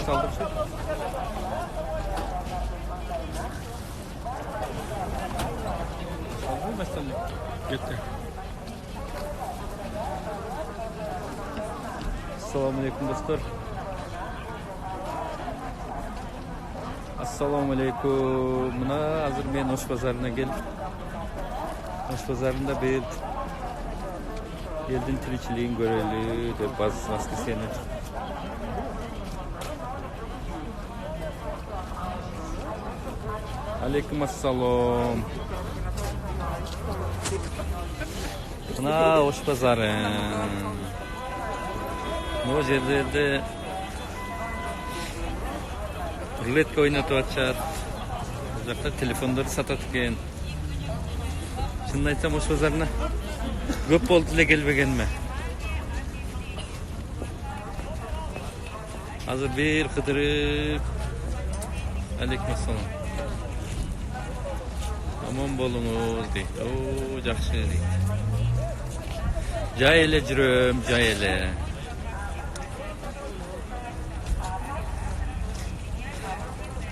saldırışır. Saldırmasın. Gitti. Assalamualaikum dostlar. Assalamualaikum. Mına hazır men Oş bazarına geldim. Oş bazarında bir elдің тіршілігін көрелі деп воскресенье. Алейкум ассалам. Мына Ош базары. Бұл жерлерде рулетка ойнатып жатышат. Бұл жақта телефондарды сатат екен. Шынын айтсам Ош базарына көп болды эле келбегениме. Азыр бир кыдырып. Алейкум ассалам. Аман болуңуз дейт. О, жакшы дейт. Жай эле жүрөм, жай эле.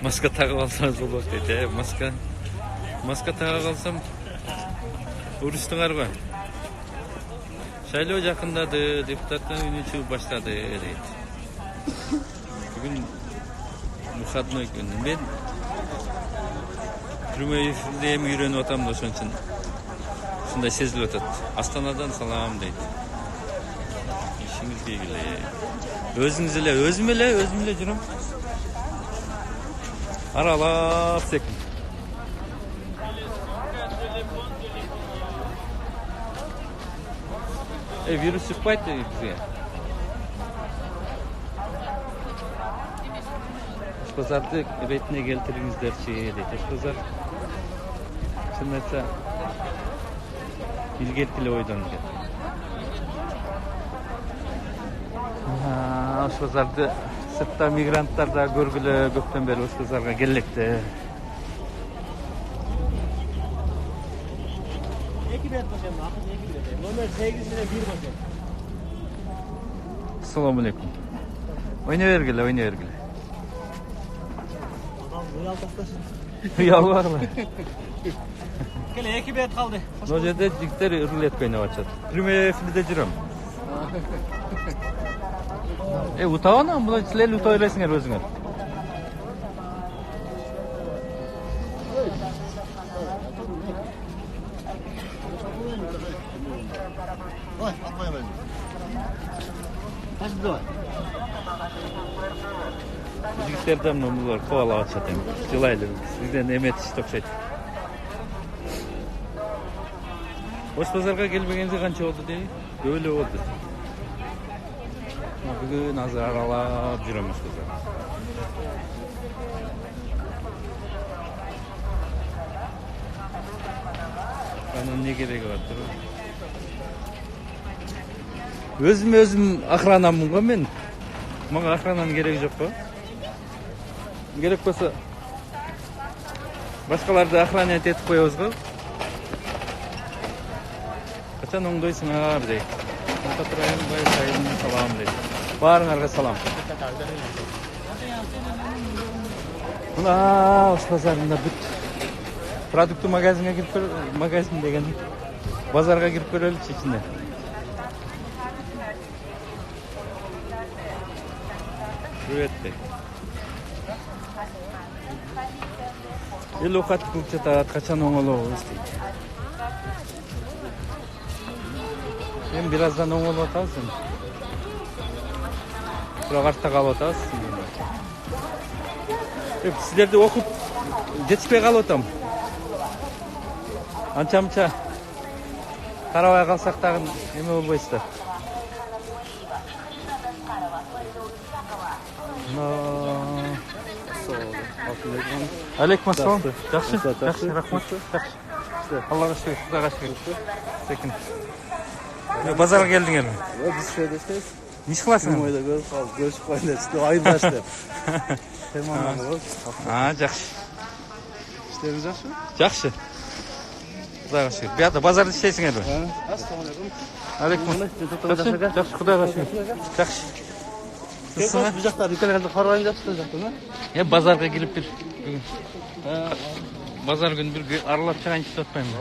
Маска тагып алсаңыз болот дейт. Маска тагып алсам уруштуңарбы? Шайлоо жакындады, депутаттын үнү чыгып баштады дейт. Бүгүн выходной күн. Мен прямой эфирде эми үйрөнүп атам да ошон үчүн ушундай сезилип атат. Астанадан салам дейт. Ишиңиз келгиле. Өзүңүз эле, өзүм эле жүрөм. Аралап секин. Virüs çıkmaydı bize. Pazarda retine geltirinizler deydi. Pazar şunlarsa ilgili oydan geldi. Oş pazarda sırtta migrantlar da görgülü köpten beri oş pazarga gelekti. Assalamualaikum. Oyna vergile. Adam royal tastasın. Yalvar mı? Kele 2 bilet kaldı. O жерде жигиттер рулетка ойнап атышат. Прямой эфирде жүрөм. Утабана, мына силер утап элесиңер өзүңөр. Ой, atmaya ben. Kaç dolar? Жигиттерден мулар ковалап атышат эми. Жылайлы. Сизден эмет ишти окшойт. Ош базарга келбегенде канча болду дейби? Көп эле болду. Бүгүн азыр аралап жүрөм Ош базарга. Анын не кереги бар тур? Өзүм охранамын го мен. Мага охрананын кереги жок го. Керек болсо башкаларды охранять этип коебуз го. Качан оңдойсуңар дейт. Ататырайым байсайын салам дейт. Баарыңарга салам. Мына Ош базарында бүт продукты магазинге кирип магазин деген базарга кирип көрөлүчү ичинде. Өтті. Ел оқат қылып жатады, қачан оңолобуз дейт. Эми бираздан оңолуп атабыз. Бирок артта калып атабыз. Сиздерди окуп жетишпей калып атам. Анча-мынча карабай калсак дагы эме болбойсуздар. Алейкум ассалам. Жакшы, рахмат. Аллага шүкүр, Кудайга шүкүр. Секин. Базарга келдиңерби? Биз шөйдөшпөйбүз. Не кыласың? Мойда көрүп калып, көрүшүп коелу деп, айылдаш деп. Темамаңыз. Жакшы. İşleriniz жақсы? Жакшы. Кудайга шүкүр. Буякта базарда иштейсиңерби? Ассалаумалейкум. Алейкум. Жакшы, Кудайга шүкүр. Жакшы. Кызсыңар? Bu жақта икелерді қарайын жатты жақтың, Я базарға келіп бір бүгін. Базар күн бір аралап шығайын деп отпаймын.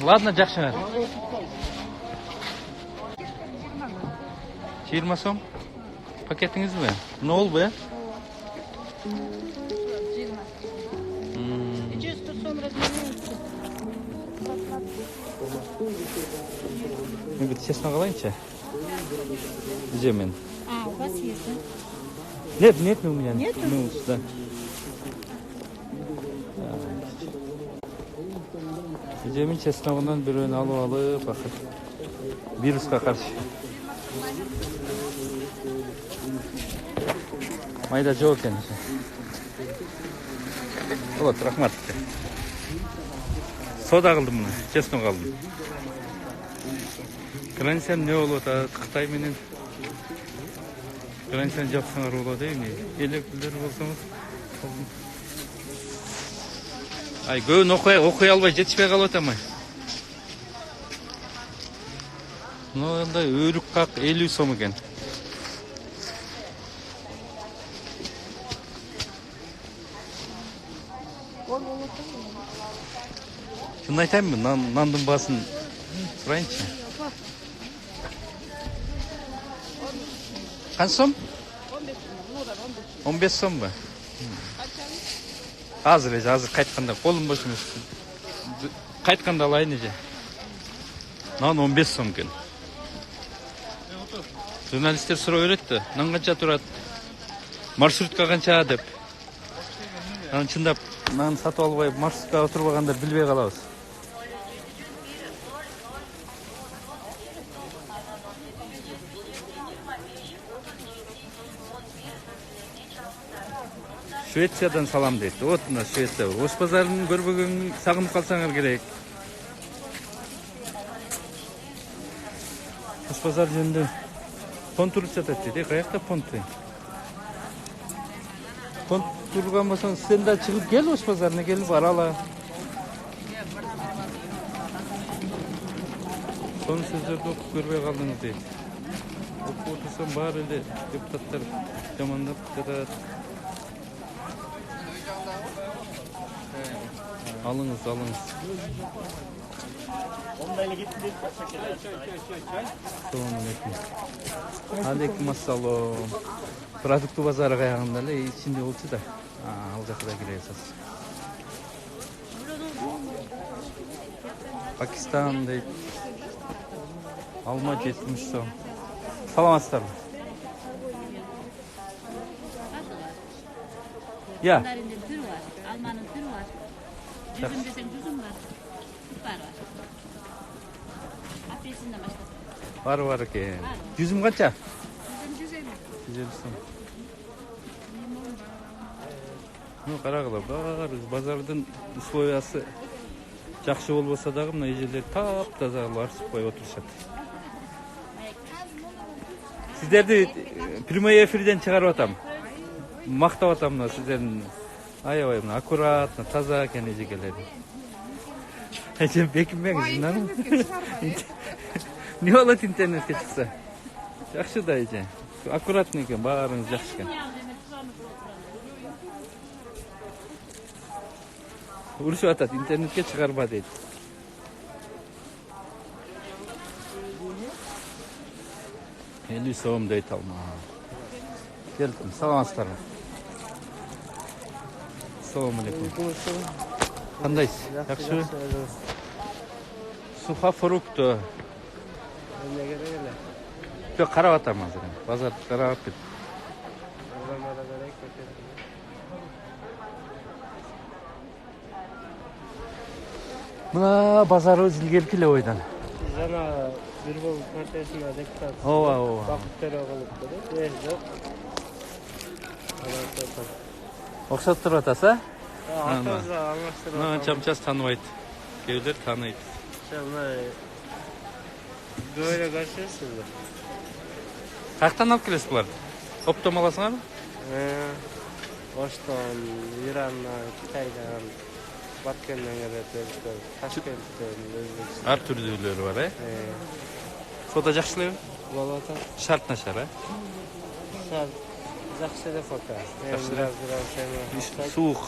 Ладно, жақшыңар. 20 сом. Пакетіңіз бе? Ne oldu ya? 200 сом размерінше. Мен бір честно қалайынша. Где мен? А, у вас есть, да? Нет у меня. Нету? Ну, да. Где мен честноғынан біреуін алып бақыр. Вирусқа қарсы. Майда жоқ екен. Вот, рахмат. Сода қылдым мұны, честно қалдым. Границам не болып отыр, Қытай менен границаны жапсаңар болады ей, электрлер болсаңыз. Ай, көбін оқи албай жетішпей қалып отыр ма? Мынандай өрік қақ 50 сом екен. Şunu айтайын mı? Nandın басын сұрайыншы. Қанша сом? 15 сом ба? Азыр қайтқанда қолым бос емес. Қайтқанда алайын еже. Нан 15 сом екен. Журналистер сұрау өретті. Нан қанша тұрады? Маршрутқа қанша деп. Чындап нан сатып албай маршрутқа отырып алғандар білбей қалабыз. Швециядан салам дейді. Вот мына Швеция. Ос базарын көрбөгөн сагынып калсаңар керек. Ос базар жөнүндө фонд туруп жатат дейді. Каякта фонд? Фонд турган болсоң, сен да чыгып кел Ос базарына келип арала. Son сөздөрдү окуп көрбөй калдыңыз дейт. Окуп отурсам баары эле депутаттар жамандап жатат. Alınız. Selamünaleyküm. Aleykümselam. Продукты базары каягында эле ичинде болчу да. Ал жакка да киресиз. Пакистан дейт. Алма 70 сом. Саламатсыздарбы? Я. Almanın türü var. Yüzüm desem yüzüm var. Var. Apelsinle başladım. Var ki. Yüzüm kaça? Yüzüm 150. 150 сом. Ну, карагыла, бар базардын условиясы жакшы болбосо дагы мына эжелер таптаза арчып коюп отурушат. Сиздерди прямой эфирден чыгарып атам. Мактап атам мына сиздердин аябай мына аккуратно, таза экен эжекелери. Эже бекинбеңиз, мынаны. Не болот интернетке чыкса? Жакшы да эже. Аккуратно экен, баарыңыз жакшы экен. Урушуп атат, интернетке чыгарба дейт. Элүү сом дейт алма. Келдим, саламатсыздарбы? Assalomu alaykum. Qandaysiz? Yaxshimi? Сухофрукты. Yo'q, qarab ataman hozir. Bozor qarab ket. Mına bozor o'zi kelkile oydan. Жана Бирбол партиясына депутат. Ооба. Бакыт төрөгөлүк берет. Жок. Окшоп туруп атасыз, а? Атыңызды алмаштырып. Мына чамчас тааныбайт. Кээбилер тааныйт. Böyle karşıyasınız. Каяктан алып келесиз буларды? Оптом аласыңарбы? Oş'tan, İran'dan, Kıtay'dan, Batkent'den gelip, Taşkent'ten, Özbekistan. Ар түрдүүлөрү бар, э? Сода жакшы элеби? Болот ата. Шарт нашар, а? Сәл жақсы деп ата. Жақсы Biraz seni. Суық.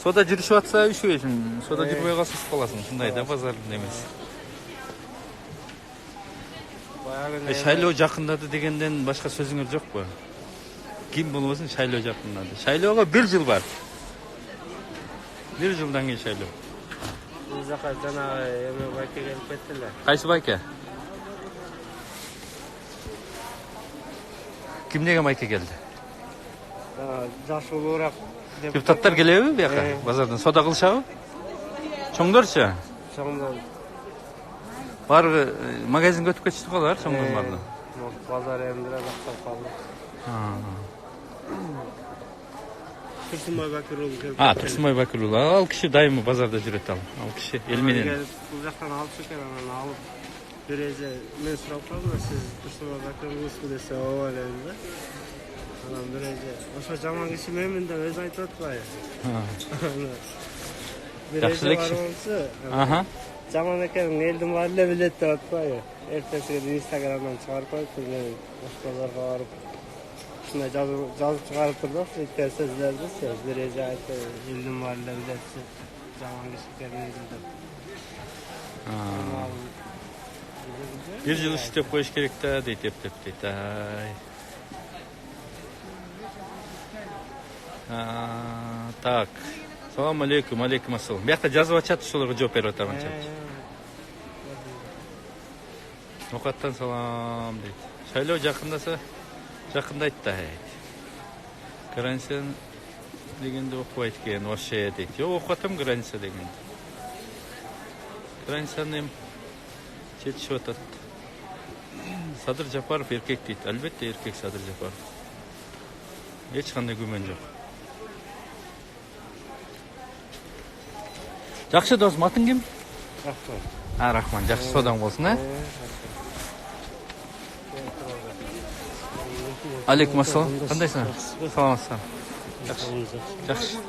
Сода жүрішіп атса үшуесің. Сода жүрмей қалса ісіп қаласың. Шындай да базардың емес. Шайлоо жақындады дегенден башқа сөзіңіз жоқ па? Ким болмасын шайлоо жақындады. Шайлоога 1 жыл бар. 1 жылдан кейін шайлоо. Бұл жаққа жаңағы еме байке келіп кеттілер. Қайсы байке? Ким деген байке келді? Жаш олурақ. Депутаттар келеби bu жаққа? Базардан сода қылшабы? Чоңдорчу? Чоңдор. Бар магазинге өтіп кетішті қолар, чоңдор барды. Базар емдіре жақтап қалды. Тұрсынбай Бәкірұлы келіп. Тұрсынбай Бәкірұлы. Ал кіші дайымы базарда жүрет ал. Ал кіші елменен. Бұл жақтан алып шекен, ананы алып. Бірезе мен сұрап қалдым, сіз Тұрсынбай Бәкірұлысыз десе овайлаймын да. Анан бірезе, оша жаман кіші менмін деп өз айтып отпай. Бірезе бар болсы, жаман екенін елдің бәріне білет деп отпай. Ертесіге инстаграмдан шығарып қойып, мен ошқаларға барып. Şuna жазып çıkarıp durduk, iterse sizlerdi söz. Birece ayette ildim varla biletse. Zaman geçtiklerini bildim. 1 жыл işlep koyuş керек та, deyip deyip. Так. Салам алейкум, алейкум ассалам. Бияқта жазып атчат, шоларға жооп беріп атаман чат. Оқаттан салам дейді. Шайлоо жақындаса, жақындайды да. Граница дегенде оқыбайды екен, вообще дейді. Жоқ, оқытам граница деген. Границаны ем жетішіп атады. Садыр Жапаров еркек дейді. Әлбетте еркек Садыр Жапаров. Ешқандай күмән жоқ. Жақсы досым, атың кім? Рахман. Рахман, жақсы содаң болсын, ә? Алейкум ассалам. Қандайсың? Саламатсың. Жақсы.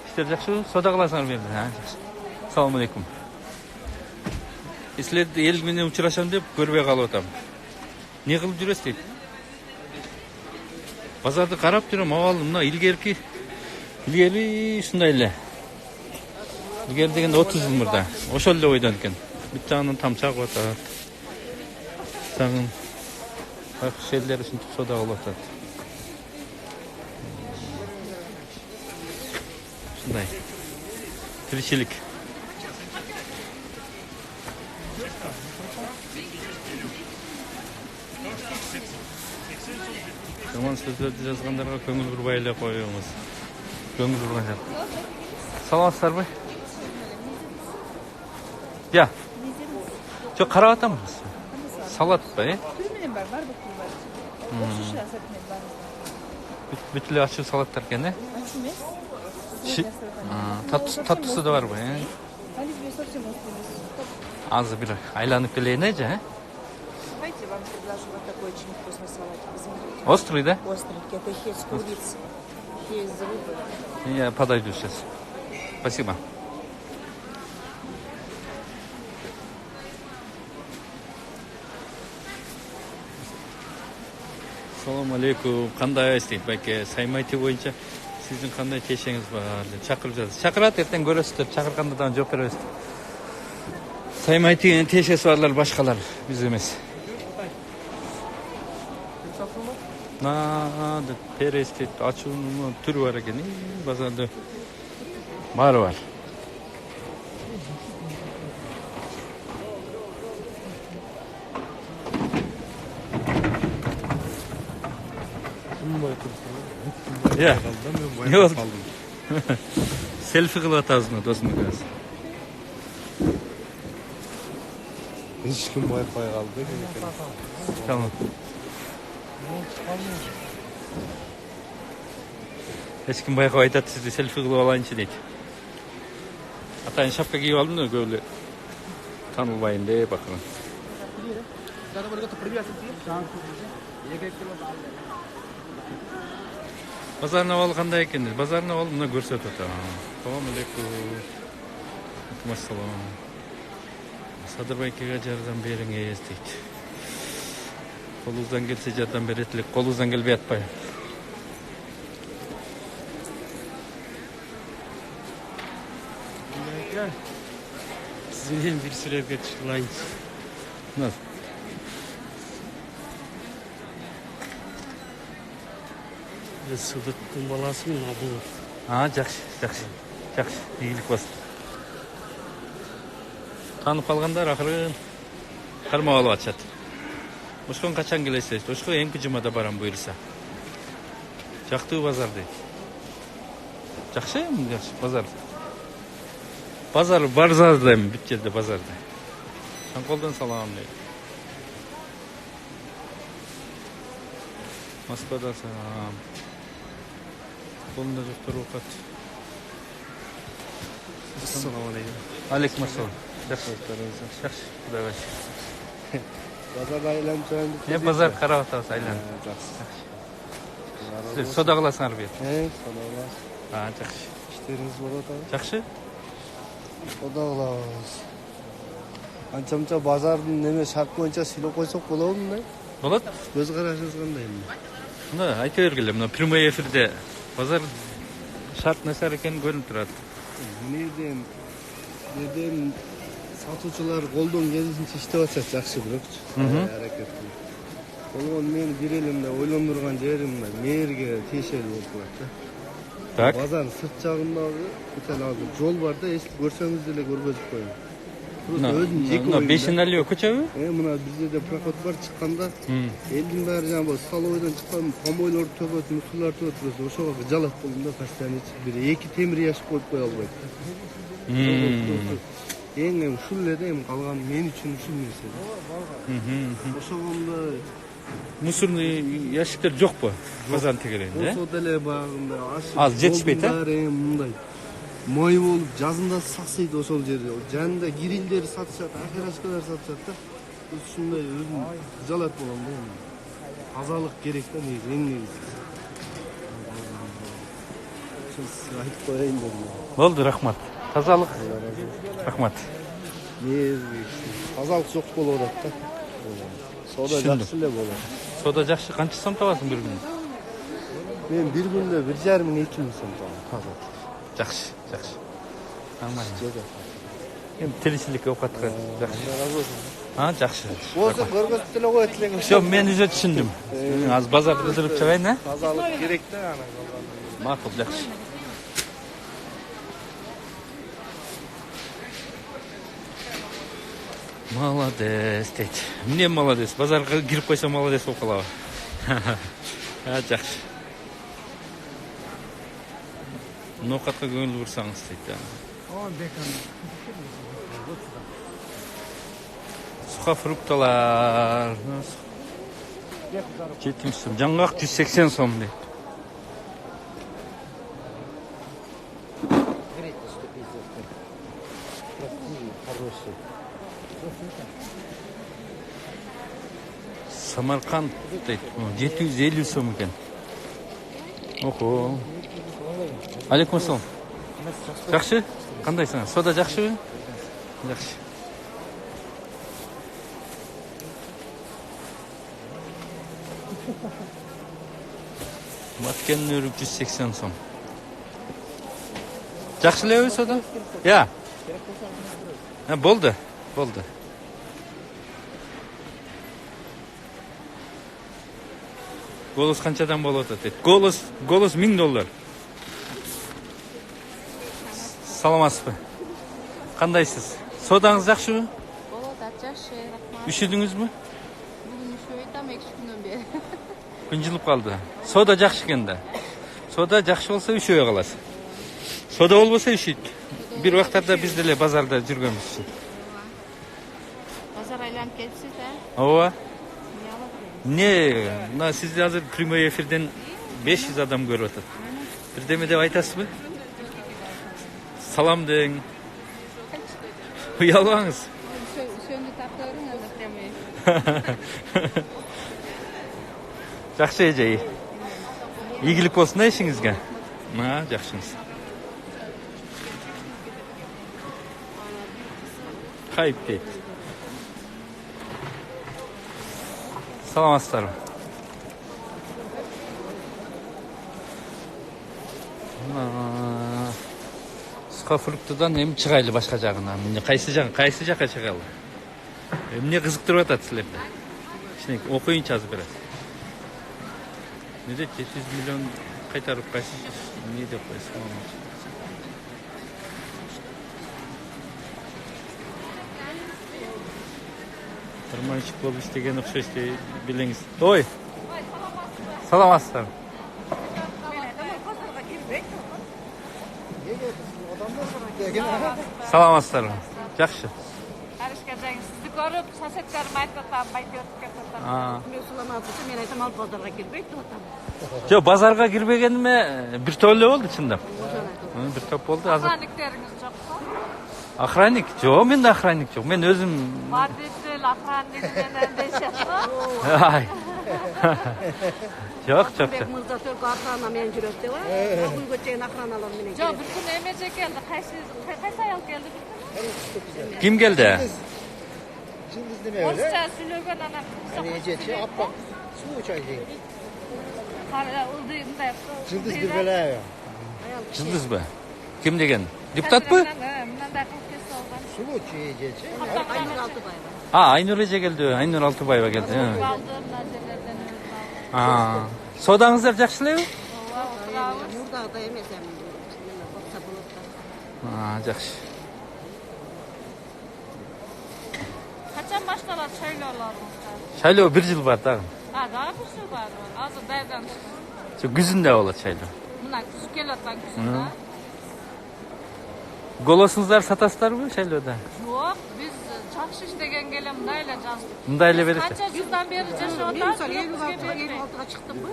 Іштер жақсы, сода қыласыңар берді. Салам алейкум. Сілерді ел менен ұшырашам деп көрбей қалып отам. Не қылып жүресіз дейді? Базарды қарап жүрем, ауал, мына илгери ушундай эле. Илгери дегенде 30 жыл мурда. Ошол эле ойдон экен. Бүт жагынан там чагып атат. Сагын байкуш элдер ушинтип сода кылып атат. Ушундай. Тиричилик. Жаман сөздерді жазғандарға көңіл құрбай эле коюңуз. Көңіл құрбай жақ. Саламатсыздар бай? Я. Жоқ, қарап атамыз. Салат ба, е? Пельмени бар, барбекю бар. Шиш асатымен бар. Бүтілі ачу салаттар екен, е? Ачу емес? Таттысы да бар ба, е? Оливье совсем остылись. Азы бір айланып келейін, е, жа? Давайте вам предложу вот такой очень вкусный салатик. Посмотрите. Острый, да? Остренький. Это хек с курицей. Хек с рыбой. Я подойду сейчас. Спасибо. Салам алейкум. Қандай істейді, бәке? Саймайты бойынша сіздің қандай тешеңіз бар? Шақырып жатыр. Шақырат, ертең көресіздер. Шақырғанда да жооп бересіздер. Саймайты тешесі барлар башқалар, біз емес. Перес дейді, ачуының түрі бар екен, базарды бары бар. Я, не oldu? Selfie kılıp atasın dostum kız. Hiç kim baypay kaldı. Tamam. Hiç kim bayqab айтат сізді селфи қылып алайыншы дейді. Атайын шапка киіп алдым да көбілі танылбайын деп ақырын. Базардың авалы қандай екен дейді. Базардың авалы мына көрсетіп отыр. Салам алейкум. Ассалам. Садырбайкеге жардам бериңиз дейт. Колуңуздан келсе жардам берет элек, колуңуздан келбей атпайбы. Siz menен bir сүрөткө чыгылайынчы. Nasıl? Мен Сыдыктын баласымын, Абыл. Жакшы, жакшы. Жакшы, ийгилик болсун. Таанып калгандар акырын кармап алып атышат. Ошкон качан келесиз? Ошко эмки жумада барам буюрса. Жактуу базар дейт. Жакшы эми, жакшы базар. Базар бар зарда эми бүт жерде базарда. Колдон салам дейт. Москвада салам. Колунда жоктор окат. Ассаламу алейкум. Алейкум ассалам. Жакшы, жакшы. Кудай баш. Базарда айланып жүрөм. Не базар карап атабыз айланып. Жакшы. Сиз сода кыласыңар бет. Сода кылабыз. Жакшы. İşleriniz болот атабы. Жакшы? Сода кылабыз. Анча-мынча базардын неме шарт боюнча сүйлөп койсок болобу мындай? Болот? Көз карашыңыз кандай эми? Мына айта бергиле, мына прямой эфирде базар шарт насар экени көрүнүп турат. Неден сатуучулар колдон келишинче иштеп атса жакшы бирокчу. Аракет кылып. Болгон мен бир элимде ойлондурган жерим мэрге тиешелүү болуп турат да. Так. Базар сырт жагындагы азыр жол бар да, эсти көрсөңүз деле көргөзүп коеюн. Мына 5-аллео көчөбү? Мына бизде де проход бар, чыкканда элдин баары жана столовойдон чыккан помойлор төгөт, мусулар төгөт, ошого жалат болдум да постоянно. Бир эки темир ящик коюп кое албайт. Эң ушул эле да, эми калган мен үчүн ушул нерсе. Ошогондо Мусорный ящиктер жокпу? Базардын тегерегинде? болсо деле багында Аз жетишпейт, мындай мой болуп жазында саксыйт ошол жерде. Жанында грилдер сатышат, ахирашкалар сатышат да. Ушундай өзүм жалат болом да. Тазалык керек да, негизи эң негизи. Айтып коеюн дедим. Болду, рахмат. Тазалык. Рахмат. Тазалык жок болуп атат да. Сода жакшы эле болот. Сода жакшы, канча сом табасың бир күнү? Мен бир күндө 1,5-2 миң сом табам. Жакшы, жакшы. Нормально. Эми тиричиликке оокатка жакшы. Жакшы. Болсо көргөзүп деле коет элең. Жок, мен уже түшүндүм. Азыр базарды жүрүп чыгайын, Тазалык керек да ана. Макул, жакшы. Молодец дейт. Эмне молодец? Базарга кирип койсо молодец болуп калабы. Жакшы. Ноокатка көңүл бурсаңыз дейт. Сухофрукталар 70 сом, жаңгак 180 сом дейт. Самарканд дейт. 750 сом экен. Охо. Алейкум ассалам. Жакшы? Кандайсың? Сода жакшыбы? Жакшы. Маткен өрүк 180 сом. Жакшы элеби сода? Я. Болду. Болду. Голос канчадан болот дейт. Голос $1000. Саламатсызбы? Кандайсыз? Содаңыз жакшыбы? Болот, жакшы, рахмат. Үшүдүңүзбү? Бүгүн үшөйт, ама 2 күндөн бери. Күн жылып калды. Сода жакшы экен да. Сода жакшы болсо үшөй каласыз. Сода болбосо үшөйт. Бир убактарда биз деле базарда жүргөнбүз. Базар айланып келипсиз, Ооба. Не, мына сизди азыр прямой эфирден 500 адам көрүп атат. Бирдеме деп айтасызбы? Салам дең. Уялбаңыз. Үшөндү тартабырың, анда прямо. Жакшы эжей. Ийгилик болсун да ишиңизге. Жакшыңыз. Хайп дейт. Саламатсыздарбы? Сухофруктыдан эми чыгайлы башка жагына. Эмне кайсы жакка чыгалы? Эмне кызыктырып атат силерди? Кичине окуйунчу азыр берет. Неде 700 миллион кайтарып кайсы эмне деп койсуң? Карманщик болуп иштеген окшош билеңиз. Ой. Саламатсыздарбы? Саламатсыздарбы? Жакшы. Арышкажаң, сізді көріп, соседтерім айтып отам, байты өтіп кетіп отам. Мен сұламатысы, мен айтам, ал базарға кірбейді отам. Жо, базарға кирбегениме бир топ эле болду чындап. Бир топ болду азыр. Охранниктеріңіз жоқ па? Охранник? Жо, менде охранник жок. Мен өзүм Водитель, охранник менен дешет па? Ай. Жок, жок. Бек мырза только охрана менен жүрөт деп, бүгүнгө чейин охраналар менен. Жок, бир күн эмеже келди, кайсы аял келди? Ким келди? Yıldız deme öyle. Орусча сүйлөгөн анан. Nececi appak su uçacak. Ылдый Yıldız bir bela ya. Жылдызбы? Ким деген? Депутатпы? Мындай кылып кесе алган. Su uçacak. Айнур Алтыбаева. Айнур эже келди, Айнур Алтыбаева келди. Балды мына жерлерден өтүп Содаңыздар жакшы элеби? алды. Мурдагыдай эмес эми. Бакса болот да. Жакшы. Качан башталат шайлоолоруңуздар? Шайлоо 1 жыл бар дагы. Дагы бир жыл бар. Азыр дайдан. Күзүндө болот шайлоо. Мына күз келип аткан күзүндө. Голосуңуздар сатасыздарбы шайлоодо? Жок, биз жакшы иштеген келе мындай эле жаздык. Мындай эле берет. Канча жылдан бери жашап Мен мисалы 56-га чыктымбы.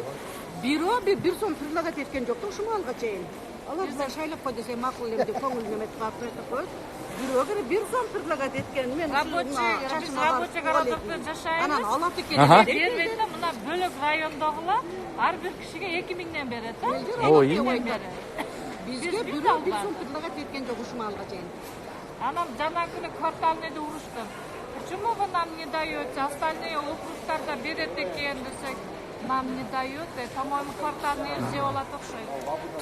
Бирөө бир сом предлагать эткен жок да ушуга чейин. Алар биле шайлап кой десе макул эле деп көңүл неме кылып коет. Бирөөгө 1 сом предлагать эткен мен рабочий городокто жашайбыз. Анан алат экен. Бербейт да, мына бөлөк райондогулар ар бир кишиге 2000ден берет да. Ой, Бизге бирөө 1 сом предлагать эткен жок ушуга чейин. Анан жана күнү квартальныйды уруштум. Почему вы нам не даете? Остальные округтарда берет экен десек, нам не дают. По-моему, квартальные жеп алат окшойт.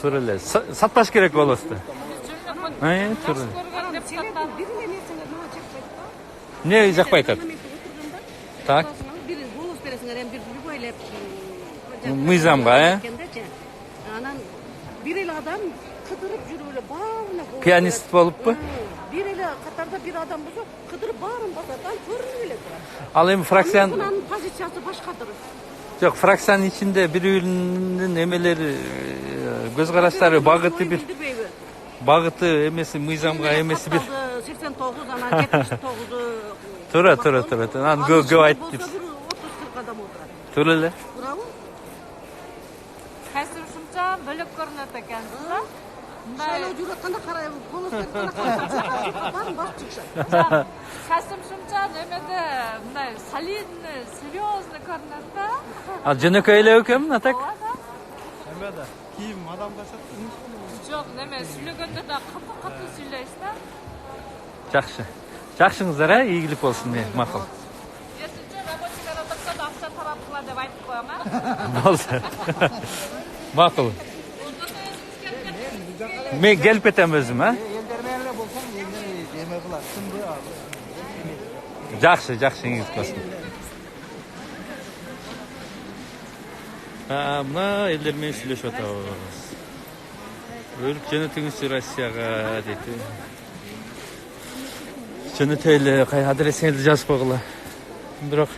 Туура эле. Сатпаш керек болосузду. Туура. Бир эле нерсеңер мага жакпайт да. Не жакпай атат? Так. Бир голос бересиңер, эми бир любой эле Мыйзамга, Анан бир эле адам кыдырып жүрүп эле баарына Пианист болуппу? бир эле катарда бир адам болсо кыдырып баарын басат, көрүнүп эле турат. Ал эми фракциянын Анын позициясы башкадыр. жок, фракциянын ичинде бири-биринин эмелери, көз караштары, багыты бир. Багыты эмеси мыйзамга эмеси бир. 89, анан 79-у. Туура. Анан көп айтып Болсо 30-40 адам отурат. Туура эле. Туурабы? Кайсы ушунча бөлөк көрүнөт экенсиз да? Шайлоо жүрүп атканда карай, голос бертканда баарын басып чыгышат. Касым ушунча немеде мындай солидный, серьезный көрүнөт да? Ал жөнөкөй эле экенмин, атак. Эмеде кийим адамдарча Жок, неме сүйлөгөндө да катуу сүйлөйсүз да? Жакшы. Жакшыңыздар, ийгилик болсун, макул. Эсинче рабочий городокто да акча таратыла деп айтып коем, Болсун. Макул. Мен келип кетем өзүм, Yendermeyenle bulsam yemek kılar. Şimdi abi. Жакшы, ийгилик болсун. Мына элдер менен сүйлөшүп атабыз. Өлүп жөнөтүңүзчү Россияга дейт. Жөнөтөй эле, кай адресиңерди жазып койгула. Бирок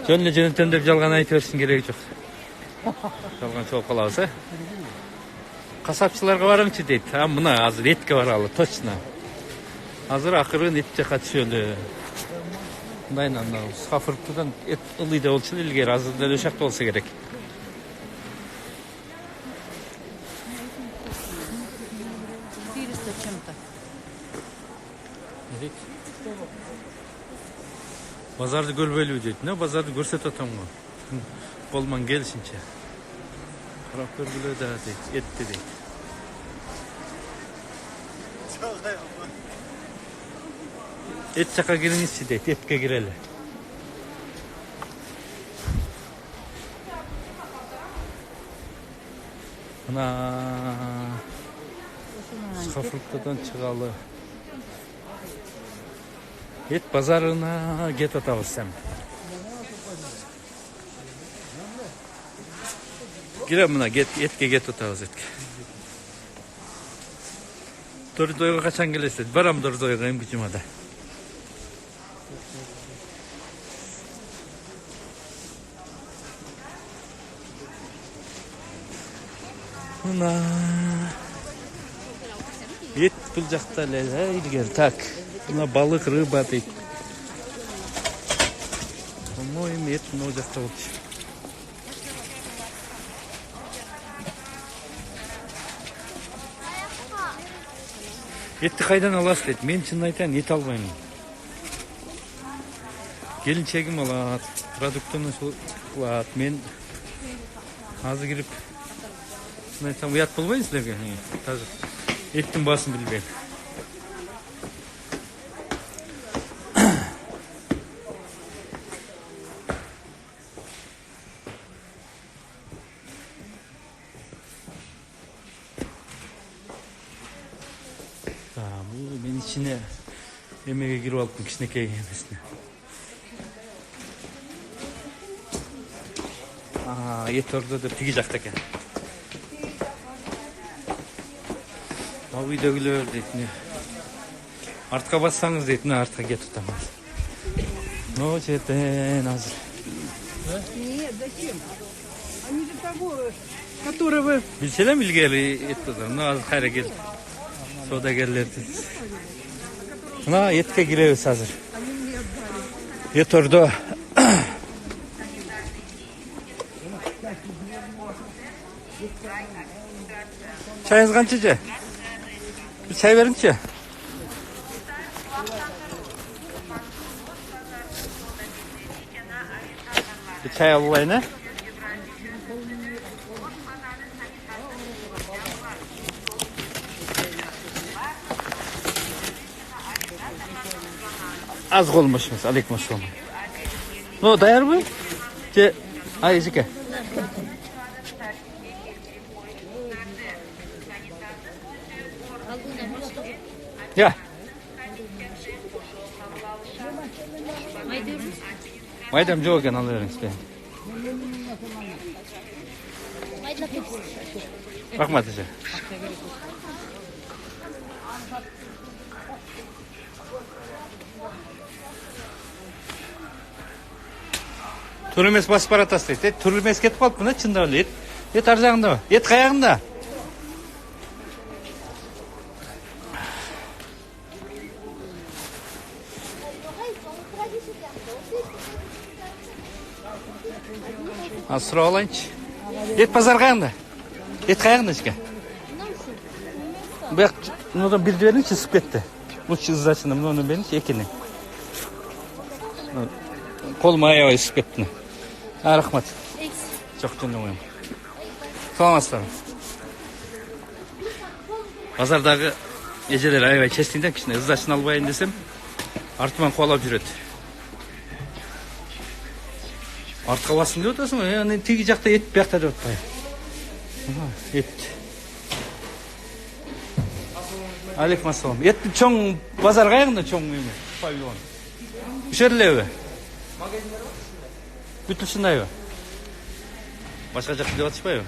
жөн эле жөнөтөм деп жалган айтып беришиң кереги жок. Жалган чогуп калабыз, Касапчыларга бараңчы дейт. Мына азыр этке баралы, точно. Азыр акырын эт жака түшөлү. Мындайынан сухофруктудан эт ылый да болчу илгери, азыр деле ошакта болсо керек. Базарды көрбөйлүбү дейт. Базарды көрсөтүп атам го. Колман келишинче. Карап көргүлө да дейт, этти дейт. Эт жака кириңизчи дейт, этке кирели. Мына Шафруктадан чыгалы. Эт базарына кетип атабыз сем. Кире мына этке кетип атабыз этке. Дордойго качан келесиз? Барам Дордойго эмки жумада. Мына ет бул жакта эле илгери. Так. Мына балык, рыба дейт. По-моему, ет мына жакта болчу. Etти кайдан аласыз дейт. Мен чын айтайын, ет албаймын. Келинчегим алат, продуктыны кылат. Мен азыр кирип айтсам уят болбойбу силерге? Тазыр эттин баасын билбейм. Мен içine emeğe girip alıp kişnekeye yemesine. Et orada da tigi jakta eкен. Ал үйдөгүлөр дейт. Артка бассаңыз дейт, артка кетип атамыз. Но жетен азыр. Нет, зачем? Они для того, которого... Билселем илгери эт тозар. Азыр кайра келип. Содагерлерди. Мына этке киребиз азыр. Эт ордо. Çayınız kançıcı? Bir çay verinçi. Bir çay alayım ne? Az olmuşsunuz. Aleyküm selam. No dayar mı? Ay izike. Ya. Maydam jokken alıyorum işte. Rahmat ise. Turulmez basıp baratası deydi. Turulmez ketip kalıp buna çında öyle et. Et arjağında mı? Et kayağında. Az sıra olayınç. Et pazar kayağında. Et kayağında işte. Bu yak, bundan bir düvenin çizip gitti. Bu çizgi açında bunun benim ekini. Koluma ayağı ısıp gitti. Rahmat. Çok canım oyum. Salamatlar. Pazardagi eceler aябай kestiğinden kişine ızdaşını albayın desem artıman kovalap жүрөт. Артқа басым деп отырсың ғой, яғни теги жақта ет бияқта деп отпай. Ет. Алейкум ассалам. Еттің чоң базар қайғында чоң еме? Павильон. Үшерлеуі? Бүтілшіндайы? Башқа жақты деп атышпайы?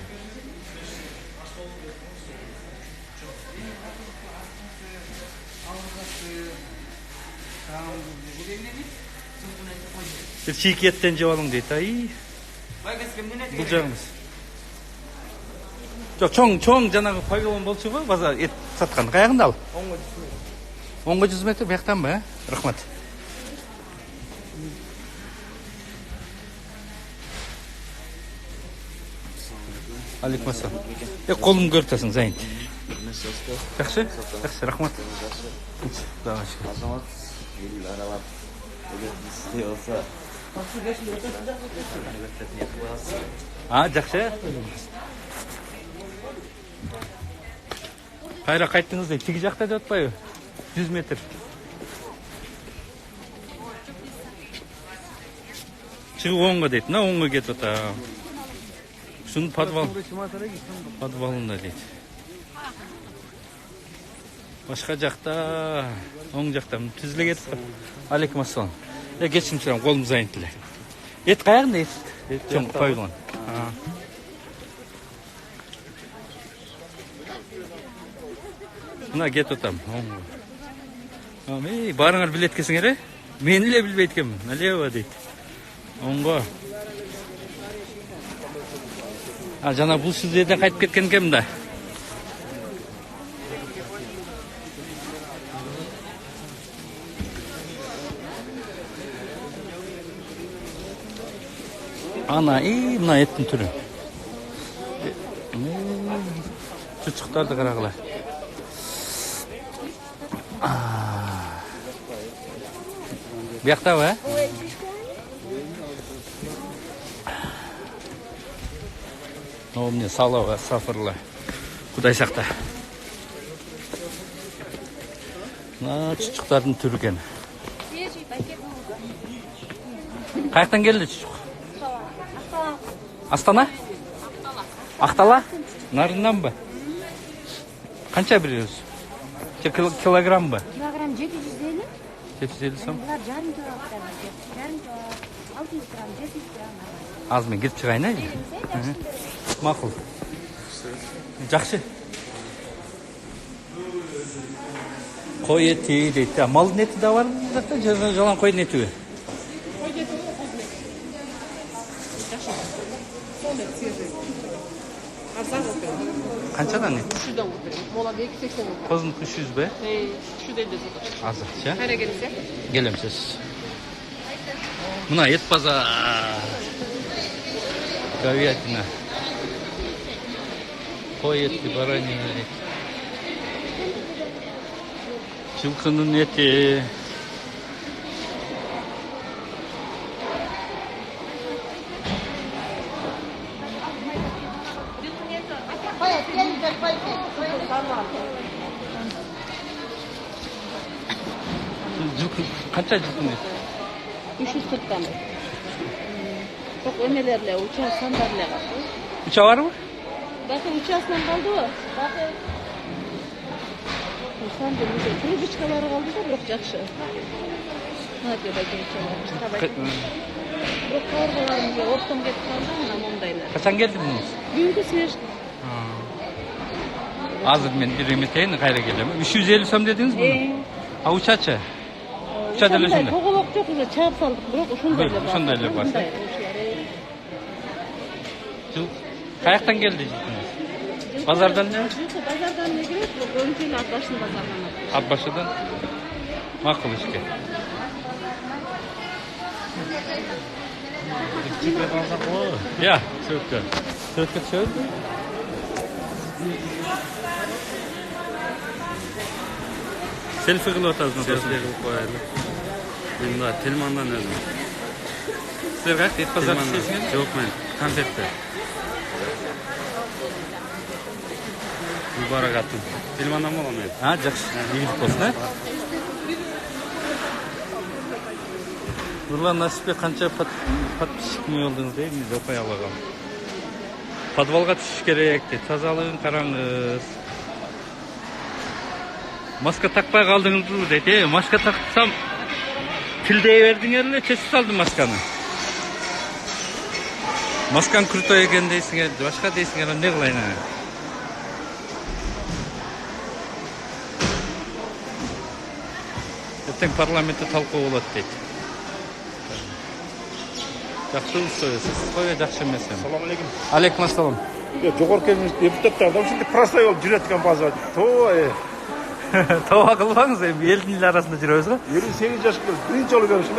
Bir çiğ etten cevalım deydi. Ay. Bu жағымыз. Жоқ, чоң жанагы павильон болчу го, базар эт саткан. Каягында ал? 10-100 метр бияктан ба? Рахмат. Алейкум ассалам. Колумду көртөсүң, Зайын. Жакшы? Жакшы, рахмат. Азамат, ел аралап, эгер болсо жақсы. Қайра қайттыңыз дейді. Тиги жақта деп атпайбы? 100 метр. Чыгып оңго дейт. Мына оңго кетип ата. Ушу Şunun подвалында дейді. Başka жақта, оң жақта түзіле кетіп. Алейкум ассалам. Geçim çıram, kolumuza ayıntılar. Et kayağında et? Çok koyulan. Buna get otam. Barыңар билет кесіңер, мен иле билбейт екенмін. Налево дейді. Оңға. Жана бұл жерден қайтып кеткен екенмін да. Ana, mына еттің түрі. Çocuklar da qaraqlar. Bu yoqda va? O mine salova, safırlar. Kuday saqta. Çocukların türü ekan. Qayerdan keldi çocuk? Astana? Ақтала? Narından mı? Qancha beriyoruz? Kilogram mı? Kilogram 750. 750 so'm. Bular yarım kilo oladi. Yarım kilo 600 gram, 700 gram. Az mı? Girib chiqayni? Ma'qul. Yaxshi. Qo'y eti deydi. Mal eti de var mı? Zaten jalan qo'y eti. Qanchadan eti? 300'dan o'tirdim. Molada 280 o'tirdim. Qo'zini 300 be? 350 sotdim. Azıqcha. Qana kelsa? Gelemsiz. Buna et pazar. Говядина. Qo'y eti, baranina eti. Жылқының eti. Qancha жылқының eti? 340 tane. Çok emelerle, uçağı sandalye kaldı. Uçağı var mı? Bakın uçağından kaldı o. Bakın. Sandalye, şöyle biçkaları kaldı da bırak yakşı. Hadi bakın uçağı. Bırak kavurgalarımıza ortam getip kaldı mı ondaylar. Kaçan geldi bunun? Günkü seç. Hazır men bir emeteyin kayra geleme. 350 so'm dediniz mi? Ha uçaçı. Uçaç öyle şimdi. Kokolok çok güzel çağıp saldık. Bırak şundayla var. Şundayla var. Kayaktan geldi cidiniz. Pazardan ne? Pazardan ne gerek yok? Önceyle Atbaşı'nın pazardan aldık. Atbaşı'dan. Makul işke. Ya, söğütkö. Söğütkö söğütkö. Selfie qilib o'tasiz. Selfie qilib qo'yaylik. Bunda Tilmandan o'zim. Sizlar qayerda et bozor ishlaysizmi? Yo'q, men konfetda. Muborak atim. Tilmandan bo'laman. Ha, yaxshi. Yigit bo'lsin, ha? Nurlan Nasipbek qancha подписчикmi oldunuz deymiz, o'qay olagam. Podvalga tushish kerak deb, tozalığın qarаңыз. Maska takpay kaldınız dedi. Maska taksam tildeye verdin yerine tesis aldım maskanı. Maskan krutoy eken deysin geldi. Başka deysin geldi. Ne kılayın ha? Ертең парламентте талқы болады дейді. Жақсы сөйлесіз. Қой жақсы емес. Assalomu alaykum. Алейкум ассалам. Жоғарғы кеңес депутаттардан şimdi простой болып жүреткен базар. Тауға қылбаңыз, елдің ел арасында жүрөбүз ғой. 58 жашқа birinci жолу көрүшүм.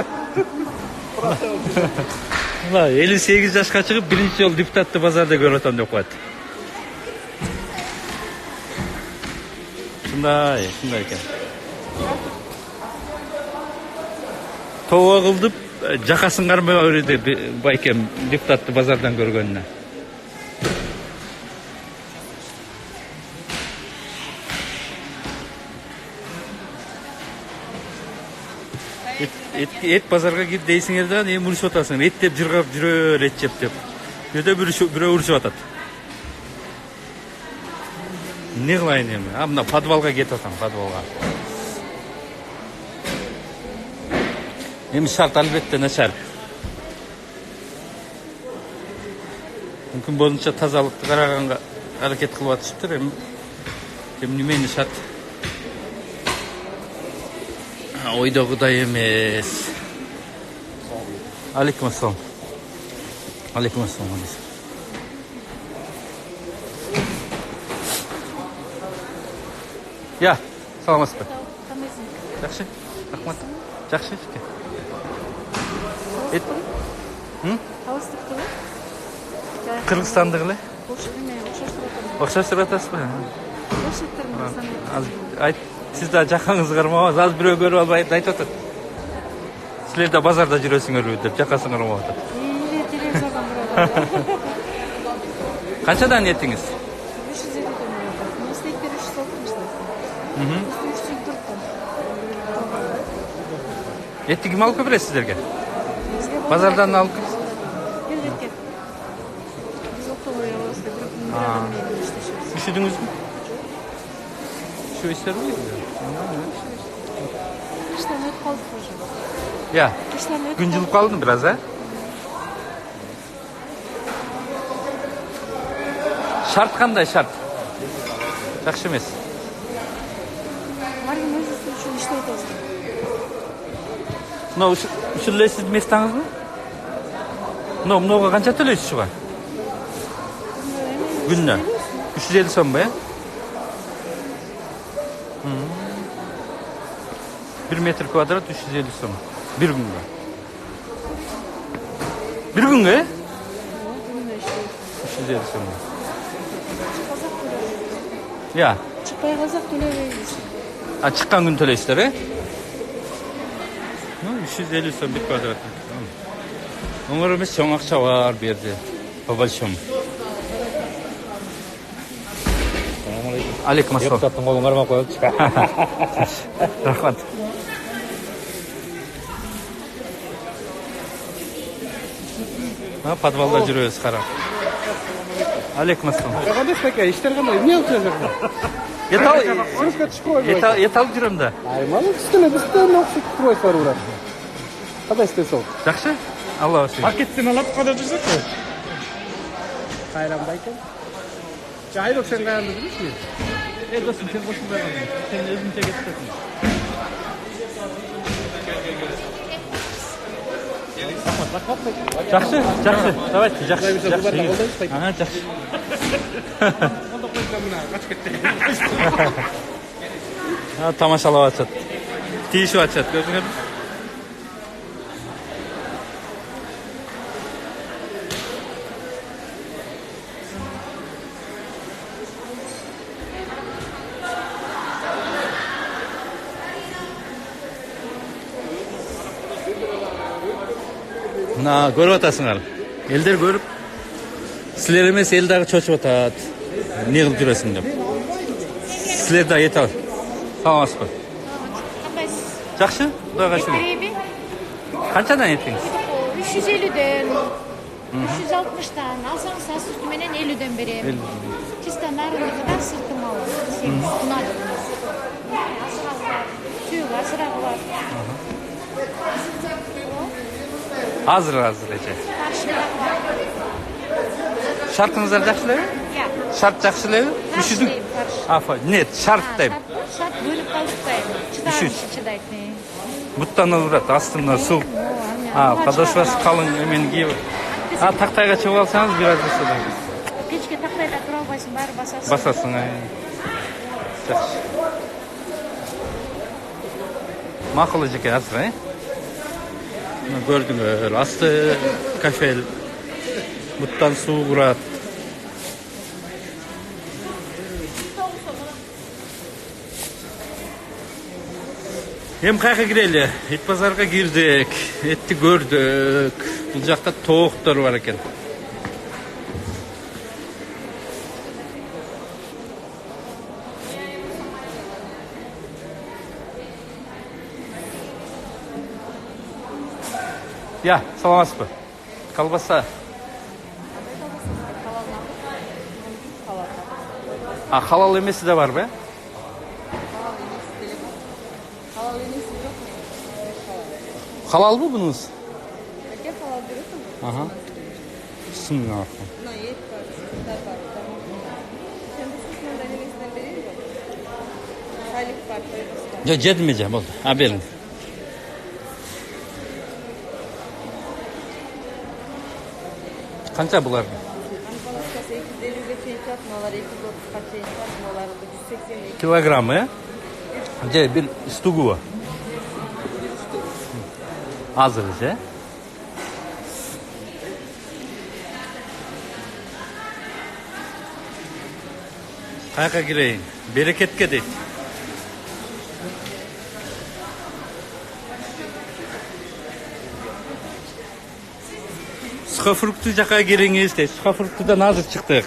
Простой болып жүрөт. 58 жашқа чыгып биринчи жолу депутатты базарда көрүп атам деп коет. Шундай экен. Тоо кылдып, жакасын кармай өрүдү байкем депутатты базардан көргөнүнө. Et pazarga git deysiңер да, эми мурушуп атасың. Эт деп жыргап жүрөр, эт жеп деп. Göde biri uruşup atat. Ne kılayın emin? Mına подвалга кетип атам, подвалга. Эми шарт албетте начар. Мүмкүн болунча тазалыкты караганга аракет кылып атышыптыр. Эми немени шарт ойдогудай эмес. Алейкум ассалам. Алейкум ассалам. Я, саламатсызбы? Жакшы. Рахмат. Жакшы. Кыргызстандык эле? Окшоштуруп атасызбы? Айт, сиз да жакаңыз кармабыз, аз бирөө көрүп албай айтып атат. Силер да базарда жүрөсүңөрбү деп жакасын кармап атат. Канчадан еттиңиз? 350 Etти ким алып келет сиздерге? Базардан алып келет? Üşüdünüz mü? Şu işler oluyor mu? İşlemeye kaldık hocam. Ya, güncülük kaldın biraz ha? Şart qanday şart? Жақсы емес. Марин өзі үшін іштей отырсың. Мынау үшілесіз местаңыз мı? Мынауға қанша төлейсіз шуға? Күніне? 350 сом ба, ya? 1 metr kvadrat 350 сом. Bir günge. Bir günge? 350 сом. Ya. Çıkpay қалсақ төлебейміз. Çıkkan gün төлейсіздер, he? 350 сом bir kvadrat. Оңыр емес чоң ақша бар берді. По большому. Алейкум ассалам. Депутаттың қолын қармап қойып шыға. Рахмат. Подвалда жүрөбүз қарап. Алейкум ассалам. Қандай стака, иштер қандай? Не алып жүрсің? Жұмысқа түсіп қойып. Ет алып жүрем да. Аймалы үстіне бізден оқшып тұрбайсыздар ұрар. Қандай істе сол? Жақсы? Алла өсін. Пакеттен алып қада жүрсек қой? Қайранда екен. Жайлық сен қайранда жүрсің бе? Досым, сен қосынбай қалдың. Сен өзінше кетіпсің. Жақсы, жақсы. Давайте, жақсы. Ага, жақсы. Тамашалап атышат. Тиішіп атышат, көрдіңіз бе? Мына көріп атасыңар. Елдер көріп, сілер емес ел дағы чочып атат. Не қылып жүресің деп. Сілер да ет ал. Саламатсыз ба? Жақсы? Құдайға шүкір. Қаншадан еттіңіз? 350'den, 360'dan, alsanız sütümenin 50'den bereyim. Çista narını kadar sırtım alın. Sen buna dediniz. Asırağı var, tüyü var, asırağı var. Hazır Ece. Şartınızlar жақсылы? Şart жақсылы? Нет, şart deyim. Şart bölüp kalıptayım. Çıdayım. Бұттан ұрат, астында су. Подошвасы қалың емен кейіп. Тақтайға шығып алсаңыз, біраз басады. Печке тақтайда тұра албайсың, бәрі басасың. Басасың, жақсы. Мақылы жеке азыр, Gördüğünüz aslı kafel, бұттан су ұрат. Hem қайқа кірелі, ет базарға кірдік, етті көрдік. Бұл жақта тоқтар бар екен. Ya, саламатсыз ба? Колбаса. А халал емесі де бар ба? Halal emesi yok mu? Halal mı bunuz? Erkek halal görüyorsun mu? Aha. Bismillah. Buna et var, sütler var. Sen bu sütlerin denemesinden beri mi? Sayılık var, koyması var. Ya cedmeyeceğim oldu. Ha benim. Kança bular? Anfalaskası 250'de şey satmalar, 230 kaç şey satmalar, 180'de Kilogramı ya? Ce bir stugu var. Hazırca. Kayaka gireyim. Bereketke deydi. Sıka fruktu jaka giriniz deydi. Sıka fruktudan hazır çıktık.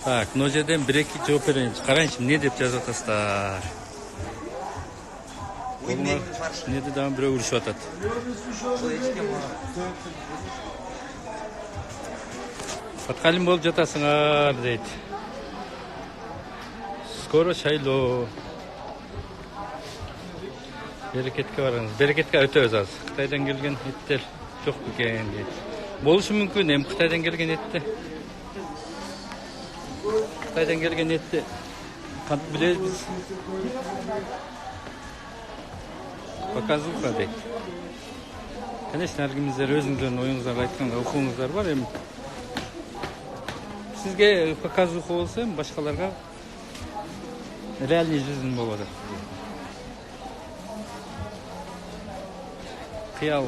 Так, мына жерден бір-екі жооп берейин. Карайынчы, эмне деп жазып атасыздар. Эмнеди дагы бирөө урушуп атат. Паткалим болуп жатасыңар дейт. Скоро шайлоо. Берекетке барыңыз. Берекетке өтөбүз азыр. Кытайдан келген эттер жок экен дейт. Болушу мүмкүн, эми Кытайдан келген этте. Kıtay'dan gelgen etti. Kant biliriz biz. Показывка deydi. Конечно, әркіміздер өзіңіздердің ойыңыздар айтқан оқуыңыздар бар. Эми сізге показывка болса, башкаларга реальный жизнь болады. Қиял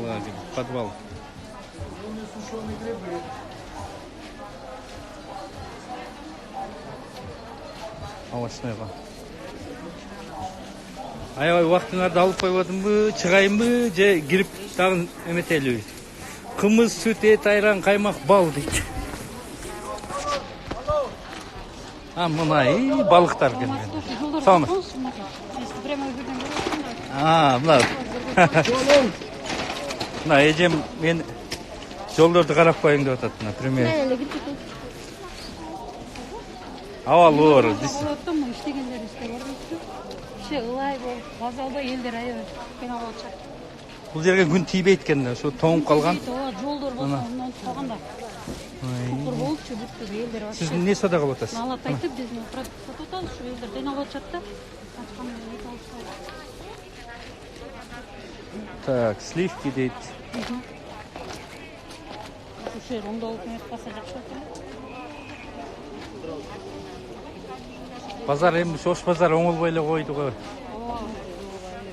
подвал. Авашнайға. Аябай уақытыңарды алып қойып бу, чыгайынбы, же кирип дагы эметелби. Кымыз, сүт, эт, айран, каймак, бал дейт. А, мына балыктар келген. Саламат. А, мына. Мына эжем мен жолдорду карап коеюн деп атат, например. Авал оор. Олаттым, иштегендер истеп барбайсызбы? Че ылай болуп, вокзалда элдер аябай кыйнап алышат. Бул жерге күн тийбейт экен да, ошо тоңуп калган. Жолдор болсо ондан калганда. Кур болупчу бүттү элдер бар. Сиз эмне сауда кылып атасыз? Алат айтып, биздин продукт сатып атабыз, ушу элдер кыйнап алышат да. Ачкан эт алышат. Так, сливки дейт. Ушу жер оңдолуп эметип калса жакшы болот эле. Pazar hem şoş pazar oңолбой эле койду го.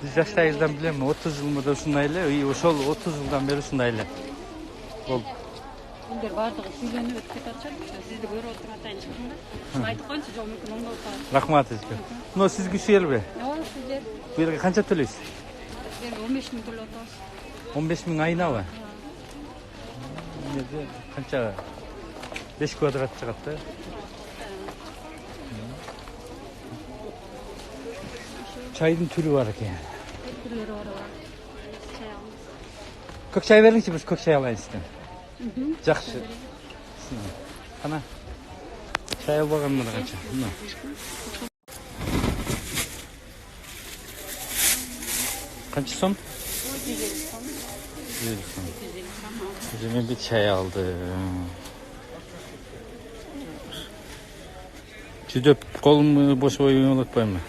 Биз жаштайыбыздан билем, 30 жыл мында ушундай эле, ошол 30 жылдан бери ушундай эле. Бол. Элдер бардыгы сүйлөнүп өтүп кетатчы. Сизди көрүп отуруп атайын чыкканда. Айтып коюңчу, жол мүмкүн оңдолуп калат. Рахмат сизге. Мына сизге ушелби? Ооба, сиздер. Бу жерге канча төлөйсүз? 15 000 төлөп атабыз. 15 000 айнабы? Эмне канча 5 квадрат чыгат да? Çayın türü var ki. Türleri var. Çay almış. Kök çay verin ki biz kök çay alayız sizden. Жақсы. Ana. Çay al bakalım da kaça. Kaç son? 150 son. Şimdi bir çay aldım. Cüdöp kolumu boş oyun unutmayın mı?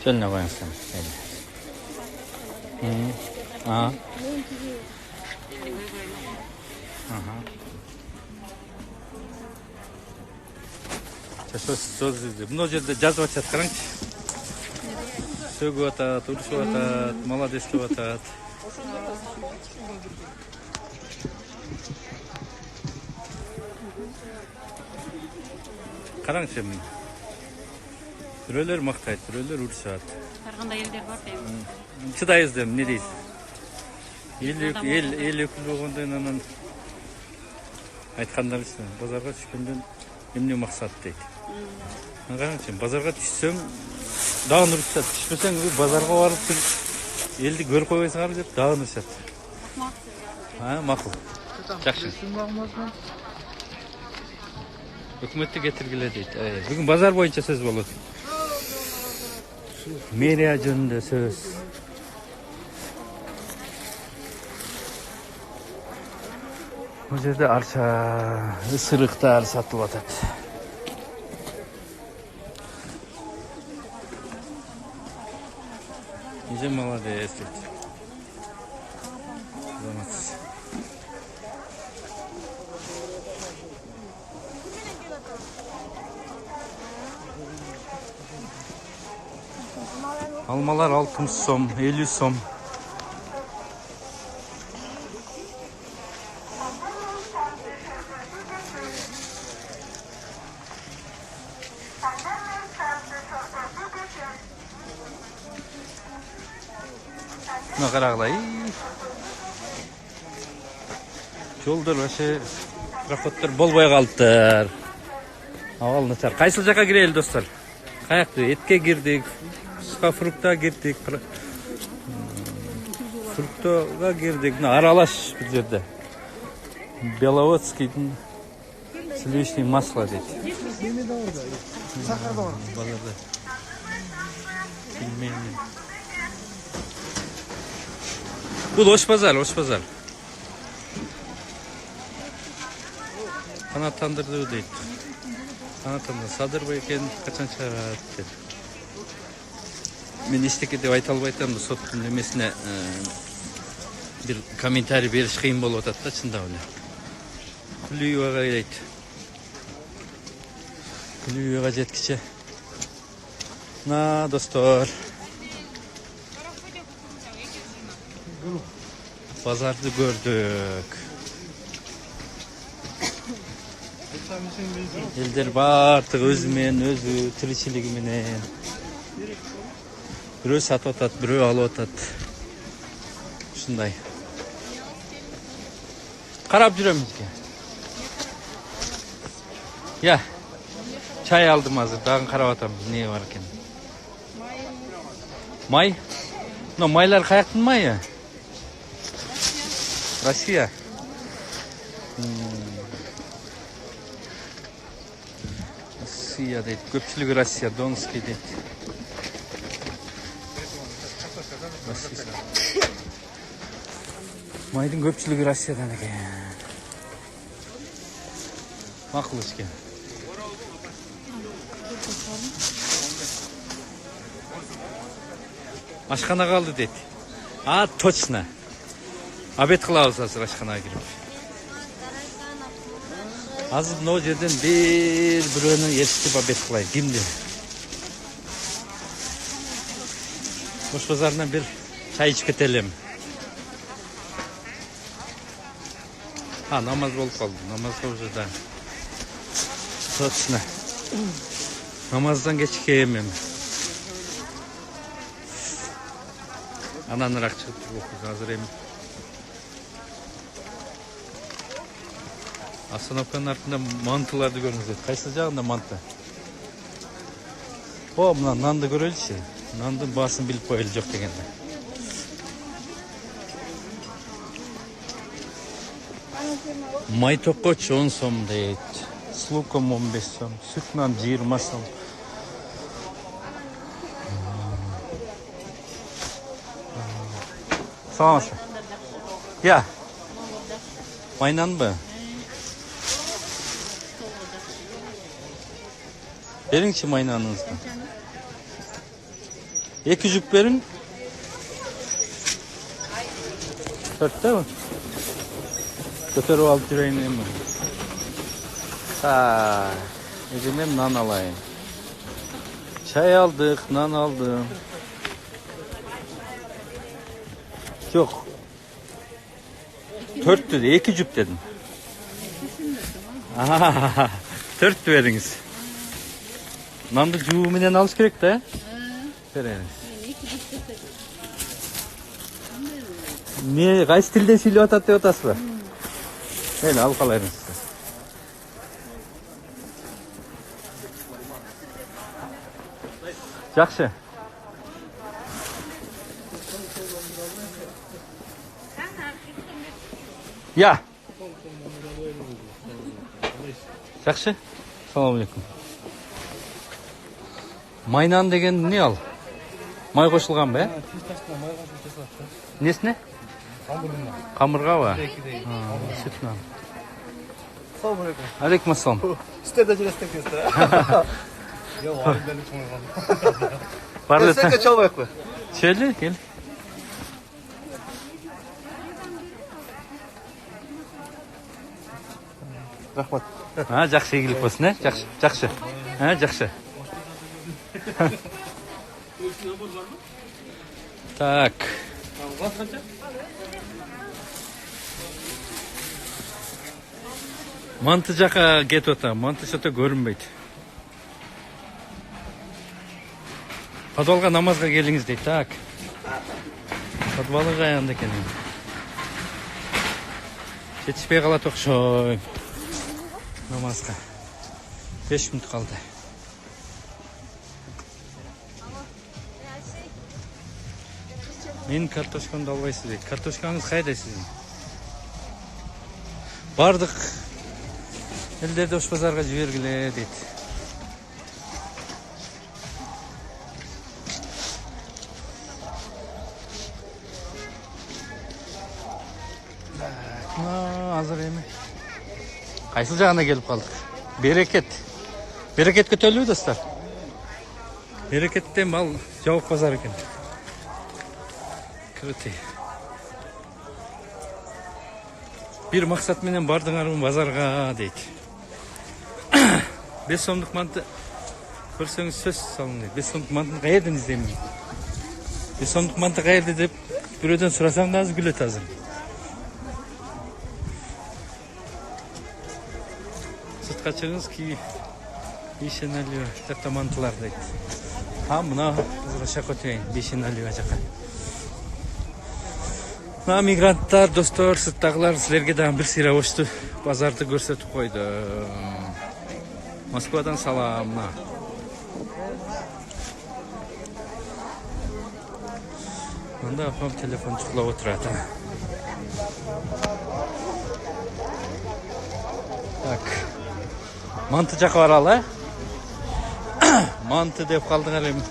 Şöyle koyun sen. Aha. Aha. Söz izledi. Bunu жерде жазып атат, қараңызшы. Сөгүп атат, урушуп атат, молодец деп атат. Қараңызшы мен. Бирөөлөр мактайт, бирөөлөр урушат. Ар кандай элдер бар дейм. Чыдайбыз дейм, эмне дейсиз? Эл өкүл болгондон анан айткандар үчүн базарга түшкөндөн эмне максат дейт. Караңызчы, базарга түшсөң дагы урушат, түшпөсөң базарга барып бир элди көрүп койбойсуңар деп дагы урушат. Макул. Жакшы. Өкмөттү кетиргиле дейт. Бүгүн базар боюнча сөз болот. Мэрия жөнүндө сөз. Бул жерде арча, ысырыктар сатылып атат. Иже молодец. Алмалар 60 сом, 50 сом. Мына карагыла. Жолдор вообще проходтор болбой калыптыр. Абал начар. Кайсыл жака кирели достор? Каякты? Этке кирдик. Фрукта кирдик. Фруктога кирдик. Аралаш бул жерде. Беловодскийдин сливочный масло дейт. Сахар да бар. Базарда. Пельмени. Бул Ош базар, Ош базар. Канаттандырды дейт. Канаттандырды. Садырбай экен качан чыгарат дейт. Мен эчтеке деп айта албай атам, соттун немесине бир комментарий бериш кыйын болуп атат да, чындап эле. Күлүүгө келет. Күлүүгө жеткиче. На, достор. Bazarda gördük. Elder bartık özümen, özü, tirikçiligi menen. Birөө satып атат, birөө алып атат. Ушундай. Карап жүрөм бизге. Я. Чай алдым азыр, дагы карап атам, эмне бар экен. Май? Но майлар каяктын майы? Россия. Россия дейт. Көпчүлүгү Россия, Донский дейт. Майдын көпчүлүгү Россиядан экен. Макул экен. Ашкана калды дейт. А, точно. Обед кылабыз азыр ашканага кирип. Азыр мына жерден бирөөнү ертип обед кылайын. Кимди? Ош базарынан бир чай ичип кетелим. Намаз болуп калды. Намазга уже да. Точно. Намаздан кечикем эми. Ананыраак чыгып турбукпуз азыр эми. Остановканын артында мантыларды көрүңүздөр. Кайсы жагында манты? О, мына нанды көрөлүчү. Нандын баасын билип коелу жок дегенде. Май токоч 10 сом дейт. С луком 15 сом. Сүт нан 20 сом. Саламатсызбы? Я. Майнанбы? Бериңчи майнаныңызды. 2 жүк бериң. 4-те ми? Көтөрүп алып жүрөйүн эми. Эжемем нан алайын. Чай алдык, нан алдым. Жок. 4 dedi, 2 жүк дедим. 4 бериңиз. Nandı juu menен alış керек да? Береңиз. Не, кайсы тилден сүйлөп атат деп атасызбы? Мейли, алып калайсыз. Жакшы. Я. Жақсы. Салам алейкум. Майнан деген не ал? Май қосылған ба? Тесташына май қосылып жасалады. Несіне? Қамырына. Қамырға ба? Кедей. Сүтінен. Салам алейкум. Алейкум ассалам. Сіздерде жүресіздер дейсіздер. Yok, alimden hiç olmadı. Барлы Sen kaç almayak mı? Şöyle gel. Rahmat. Ha, жақсы игілік болсын, ә? Жақсы. Ha, жақсы. Так. Манты жаққа кетіп отыр. Манты что-то көрінбейді. Подвалға намазға келіңіз дейді. Так. Подвалы қаянда екен. Жетіспей қалады оқшой. Намазға. 5 минут қалды. Менің картошкамды албайсыз дейді. Картошкаңыз қайда сіздің? Бардық елдерді ош базарға жібергіле дейді. Азыр еме. Қайсыл жағына келіп қалдық? Берекет. Берекетке төлеу достар. Берекеттен мал жауық базар екен. Крути. Bir мақсат менен бардыңармын базарға дейді. 5 сомдық манты көрсеңіз сөз салың дейді. 5 сомдық мантыны қайерден іздеймін? 5 сомдық манты қайерде деп біреуден сұрасаң да азы күлет азыр. Сыртқа шығыңыз ки бейшеналио жақта мантылар дейді. Мына шақ өтейін бейшеналио жаққа. Мына мигранттар, достар, сырттағылар сілерге дағы бір сыйра өшті базарды көрсетіп қойды. Москвадан салам. Мында апам телефон шықлап отырады. Так. Манты жаққа баралы, Манты деп қалдыңар ем.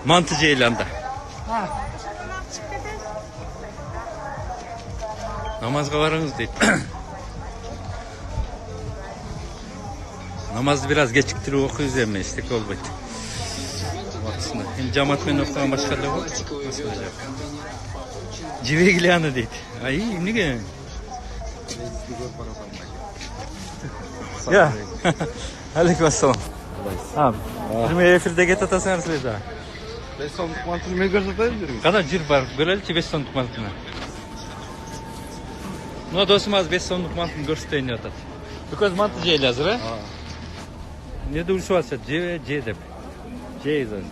Манты жейланда. Намазға барыңыз дейді. Намазды biraz кечіктіріп оқиыз еме, істек болбайды. Енді жаматмен оқыған башқа да ғой. Жібегілі аны дейді. Ай, неге? Ya. Aleykümselam. Abi. Prime efirde get atasın sizde. 5 sonluk mantını ben görsatayım diyorum. Kadar cır var. Göreli 5 sonluk mantını. No dostum az 5 sonluk mantını görsteyin yatat. Because mantı jeyli hazır ha? Ne de ursu varsa C dep. C yazın.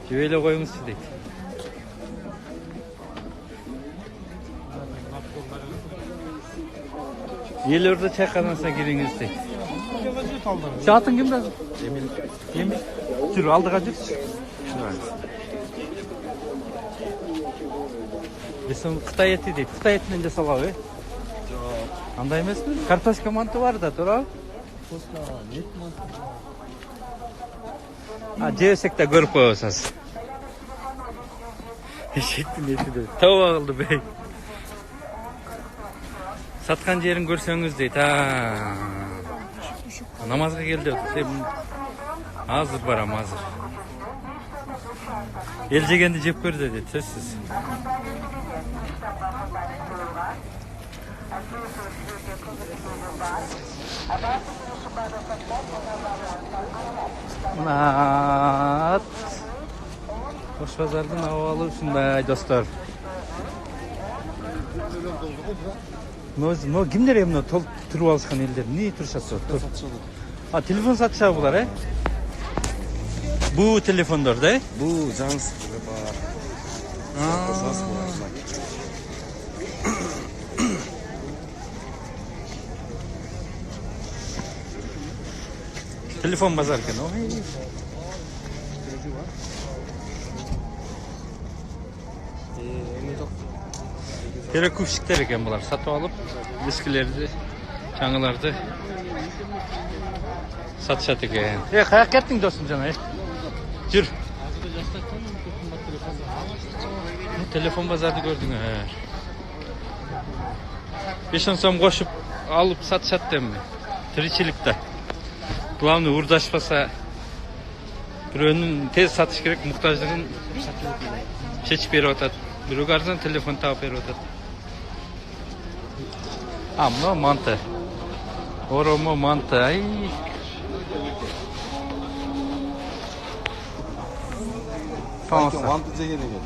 C'yle koyunuz siz deyip. Елорда чайханасына келіңіз дейді. Атың кім разы? Емел. Жүр, алдыға жүр. Бесін Қытай еті дейді. Қытай етінен де салау, е? Андай емес пе? Картошка манты бар да, тұра? Жевсек те көріп қойасыз. Ешеттің еті де. Тау ағылды бей. Сатқан жерін көрсеңіз дейді. Намазға келді. Азыр барам, азыр. Ел жегенді жеп көрді дейді, сөзсіз. Мынат. Ош базардың ауалы ұшындай, достар. Но кимдер эмне туруп алышкан элдер не турушат? Телефон сатышабы булар, э? Бу телефондор да, э? Bu cans var. Telefon bazar eкен, ой. Перекупщиктер екен бұлар. Сатып алып, ескілерді Çangılarda satışat eken. Kayak kettin dostum cana? Jür. Telefon bazarda gördün ha. 5-10 so'm qo'shib alıp satışat demmi? Tirikchilikda. Главный urdaşpasa birovning tez satish kerak, muhtojligini chechib berib o'tadi. Birovga arzon telefon topib berib o'tadi. Ammo manta. Oromo manta. Ay. Tamam. Mantı çekene gel.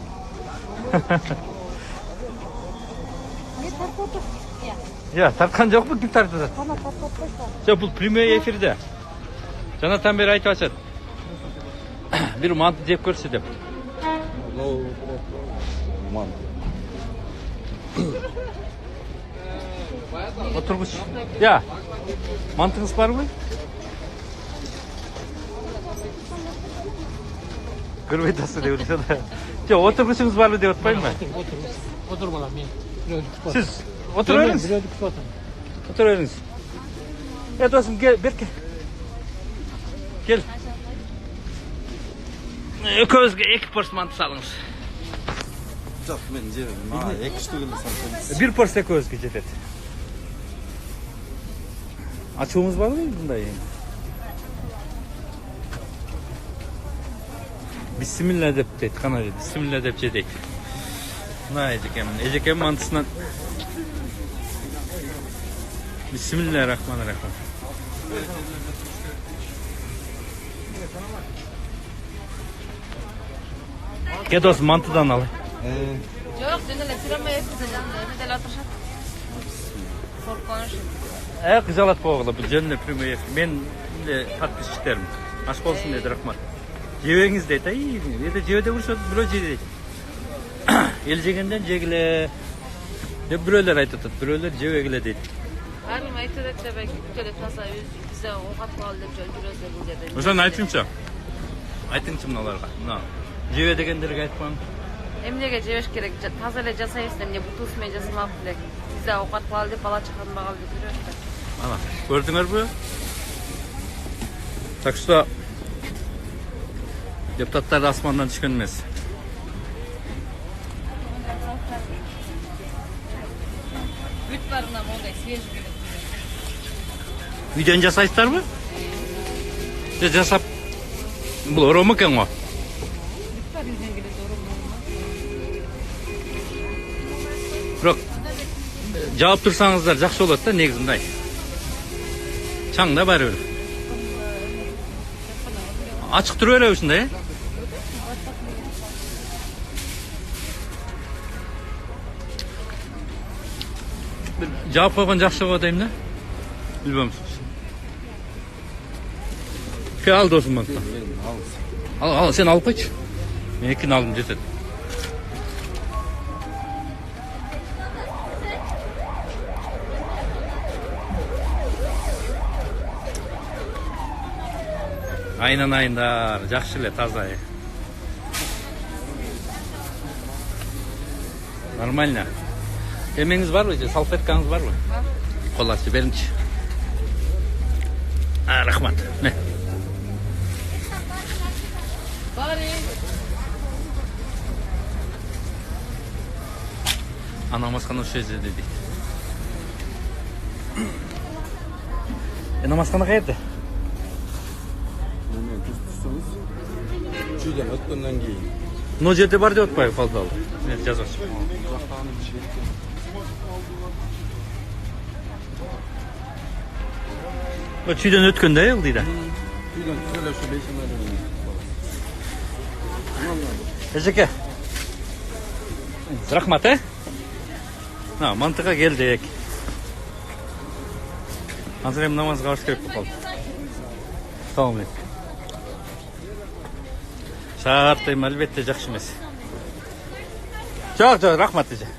Ya tartkan жоқ mu? Kim tartadi? Жоқ, бұл прямой эфирде. Жанатан бері айтып атат. Bir mantı jep көрсө деп. Mantı. Oturmuş. Ya. Mantınız var mı? Kırvaytası diyor işte da. Ya oturmuşsunuz var mı diyor, atmayın mı? Otur bakalım. Siz oturuyorsunuz. Oturuyorsunuz. Ya dostum gel, Berke. Gel. Közge iki porsiya mantı salыңыз. Жоқ, мен жемеймін. Маған 2 штуганы салсаңыз. Bir porsiya közge жетеді. Açığımız var mı bunda yani? Bismillah dep deydi, qana dedi. Bismillah dep jedek. Mına ejekem mantısından. Bismillahirrahmanirrahim. Gel dostum mantıdan al. Yok, dönele piramaya yapacağım. Medel atışat. Korkunç. Kızalat boğulu bu jönüne primeyer. Men de tatbisçilerim. Aşk olsun dedi, rahmat. Jebеңiz deydi. Ay, ede jebede vursa biro jedi. El jegenden jegile. Dep birolar aytат, birolar jebegile deydi. Hanım aytadi da belki böyle tasa bize oqat qol deb жүрөсүң dedi. Ошону айтыңчы. Айтыңчы мыналарга. Мына жебе дегендерге айтпам. Эмнеге жебеш керек? Таза эле жасайбыз, эмне бутус менен жасамак элек. Бизде оокат кылалы деп бала чакан багалы деп жүрөбүз. Ana, gördüңөрбү? Так что депутаттар асмандан түшкөн эмес. Бүт барына мондай свежий керек. Үйдөн жасайсыздарбы? Жасап бул оромо экен го. Бирок жаап турсаңыздар жакшы болот да, негизи мындай. Чаңда баары бир. Ачык тура береби ушундай, э? Жаап койгон жакшы болот дейм да. Билбем. Al dostum bak. Al sen al kaç. Ben ikini aldım ceset. Aynen da. Жақсы эле, таза. Нормально. Эмеңиз барбы? Салфеткаңыз барбы? Бар. Колачы беринчи. Рахмат. Не. Namazxana o'sha yerda dedik. Namazxana qayerda? Mana tuz tutsangiz, uydan o'tgandan keyin. No yerda bor deb o'tpay qoldi. Men jazosi. Bu uydan o'tganda yo'q deydi. Uydan tuzala shu 5 marta. Ejeke. Rahmat, he? Ha, mantığa geldik. Hazır hem namaz kılış gerek bakalım. Tamam. Şartlayım elbette jakşı emas. Çok rahmat diyeceğim.